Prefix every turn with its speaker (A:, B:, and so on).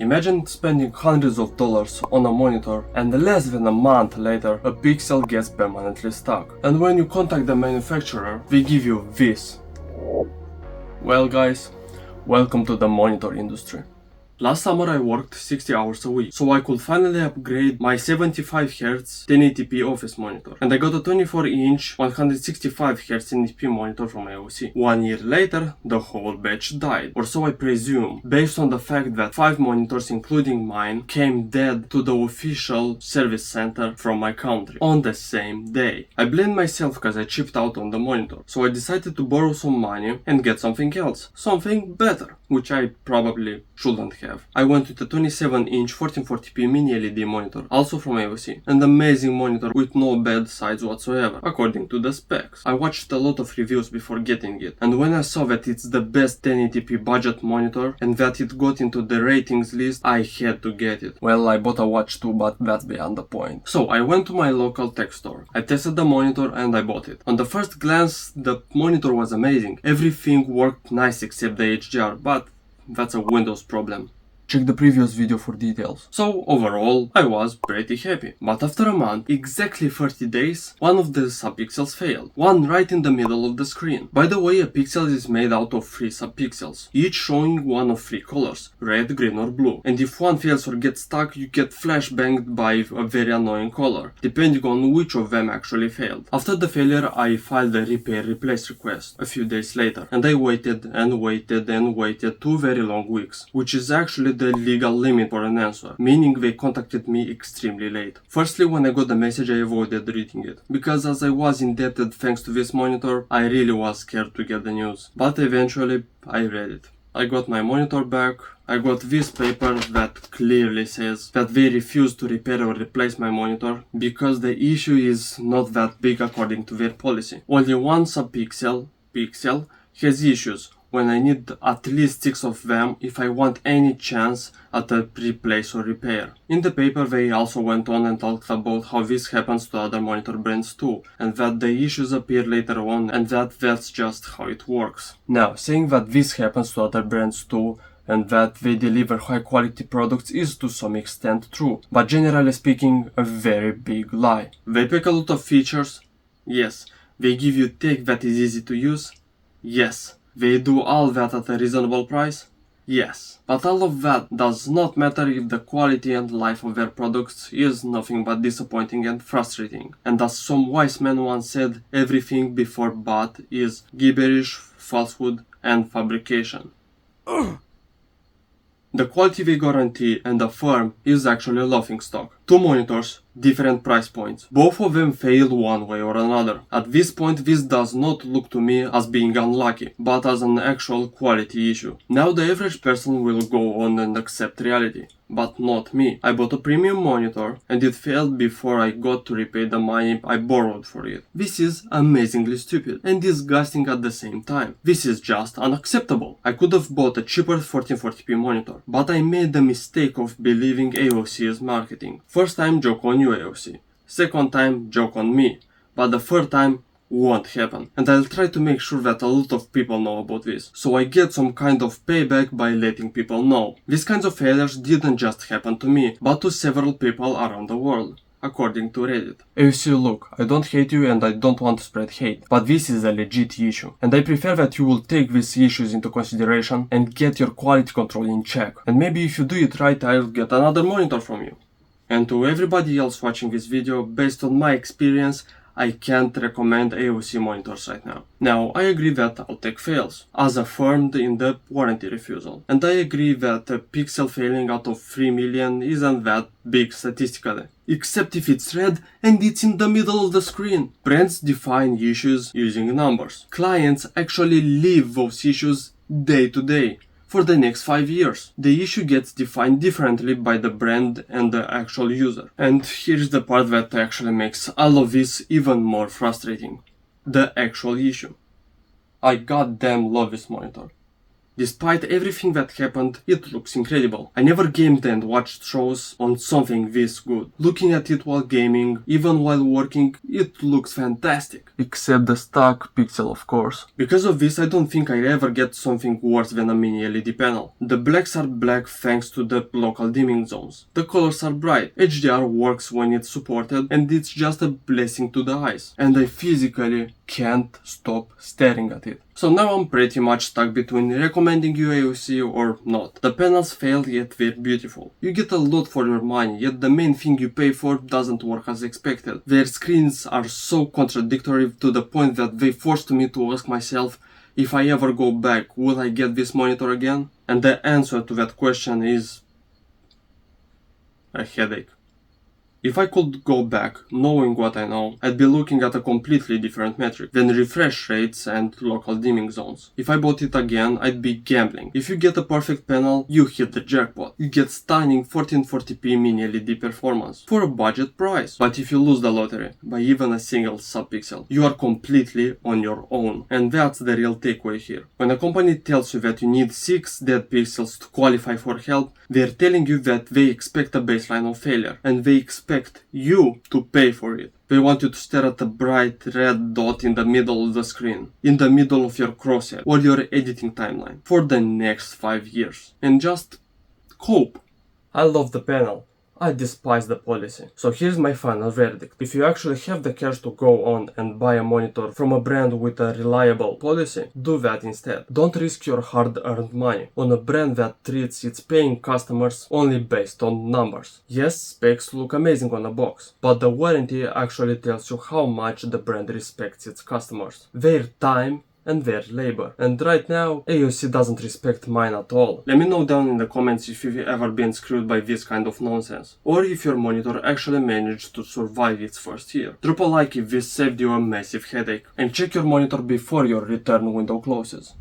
A: Imagine spending hundreds of dollars on a monitor and less than a month later a pixel gets permanently stuck. And when you contact the manufacturer, they give you this. Well guys, welcome to the monitor industry. Last summer I worked 60 hours a week, so I could finally upgrade my 75Hz 1080p office monitor, and I got a 24-inch 165Hz 1080p monitor from AOC. 1 year later, the whole batch died, or so I presume, based on the fact that 5 monitors, including mine, came dead to the official service center from my country on the same day. I blamed myself because I chipped out on the monitor, so I decided to borrow some money and get something else, something better, which I probably shouldn't have. I went with a 27-inch 1440p Mini-LED monitor, also from AOC, an amazing monitor with no bad sides whatsoever, according to the specs. I watched a lot of reviews before getting it, and when I saw that it's the best 1080p budget monitor and that it got into the ratings list, I had to get it. Well, I bought a watch too, but that's beyond the point. So I went to my local tech store, I tested the monitor and I bought it. On the first glance, the monitor was amazing. Everything worked nice except the HDR, but that's a Windows problem. Check the previous video for details. So overall, I was pretty happy. But after a month, exactly 30 days, one of the subpixels failed. One right in the middle of the screen. By the way, a pixel is made out of 3 subpixels, each showing one of 3 colors, red, green or blue. And if one fails or gets stuck, you get flashbanged by a very annoying color, depending on which of them actually failed. After the failure, I filed a repair replace request a few days later, and I waited and waited and waited 2 very long weeks, which is actually the legal limit for an answer, meaning they contacted me extremely late. Firstly, when I got the message, I avoided reading it, because as I was indebted thanks to this monitor, I really was scared to get the news. But eventually, I read it. I got my monitor back, I got this paper that clearly says that they refuse to repair or replace my monitor because the issue is not that big according to their policy. Only one subpixel, pixel, has issues, when I need at least 6 of them if I want any chance at a replace or repair. In the paper they also went on and talked about how this happens to other monitor brands too, and that the issues appear later on and that's just how it works. Now, saying that this happens to other brands too, and that they deliver high quality products is to some extent true, but generally speaking a very big lie. They pack a lot of features? Yes. They give you tech that is easy to use? Yes. They do all that at a reasonable price? Yes. But all of that does not matter if the quality and life of their products is nothing but disappointing and frustrating. And as some wise man once said, everything before bought is gibberish, falsehood and fabrication. The quality they guarantee and affirm is actually a laughingstock. 2 monitors, different price points. Both of them failed one way or another. At this point, this does not look to me as being unlucky, but as an actual quality issue. Now the average person will go on and accept reality, but not me. I bought a premium monitor and it failed before I got to repay the money I borrowed for it. This is amazingly stupid and disgusting at the same time. This is just unacceptable. I could have bought a cheaper 1440p monitor, but I made the mistake of believing AOC's marketing. First time, joke on you AOC. Second time, joke on me. But the third time won't happen. And I'll try to make sure that a lot of people know about this, so I get some kind of payback by letting people know. These kinds of failures didn't just happen to me, but to several people around the world, according to Reddit. AOC, look, I don't hate you and I don't want to spread hate, but this is a legit issue. And I prefer that you will take these issues into consideration and get your quality control in check. And maybe if you do it right, I'll get another monitor from you. And to everybody else watching this video, based on my experience, I can't recommend AOC monitors right now. Now, I agree that Altec fails, as affirmed in the warranty refusal. And I agree that a pixel failing out of 3 million isn't that big statistically. Except if it's red and it's in the middle of the screen. Brands define issues using numbers. Clients actually live those issues day to day. For the next 5 years. The issue gets defined differently by the brand and the actual user. And here's the part that actually makes all of this even more frustrating. The actual issue. I goddamn love this monitor. Despite everything that happened, it looks incredible. I never gamed and watched shows on something this good. Looking at it while gaming, even while working, it looks fantastic. Except the stock pixel, of course. Because of this, I don't think I ever get something worse than a mini LED panel. The blacks are black thanks to the local dimming zones. The colors are bright. HDR works when it's supported, and it's just a blessing to the eyes. And I physically can't stop staring at it. So now I'm pretty much stuck between recommending you AOC or not. The panels fail, yet they're beautiful. You get a lot for your money, yet the main thing you pay for doesn't work as expected. Their screens are so contradictory to the point that they forced me to ask myself, if I ever go back, will I get this monitor again? And the answer to that question is a headache. If I could go back, knowing what I know, I'd be looking at a completely different metric than refresh rates and local dimming zones. If I bought it again, I'd be gambling. If you get a perfect panel, you hit the jackpot. You get stunning 1440p Mini-LED performance for a budget price. But if you lose the lottery by even a single subpixel, you are completely on your own. And that's the real takeaway here. When a company tells you that you need 6 dead pixels to qualify for help, they're telling you that they expect a baseline of failure, and they expect you to pay for it. They want you to stare at a bright red dot in the middle of the screen, in the middle of your crosshair or your editing timeline for the next 5 years, and just cope. I love the panel. I despise the policy. So here's my final verdict. If you actually have the cash to go on and buy a monitor from a brand with a reliable policy, do that instead. Don't risk your hard-earned money on a brand that treats its paying customers only based on numbers. Yes, specs look amazing on a box, but the warranty actually tells you how much the brand respects its customers, their time, and their labor. And right now, AOC doesn't respect mine at all. Let me know down in the comments if you've ever been screwed by this kind of nonsense, or if your monitor actually managed to survive its first year. Drop a like if this saved you a massive headache, and check your monitor before your return window closes.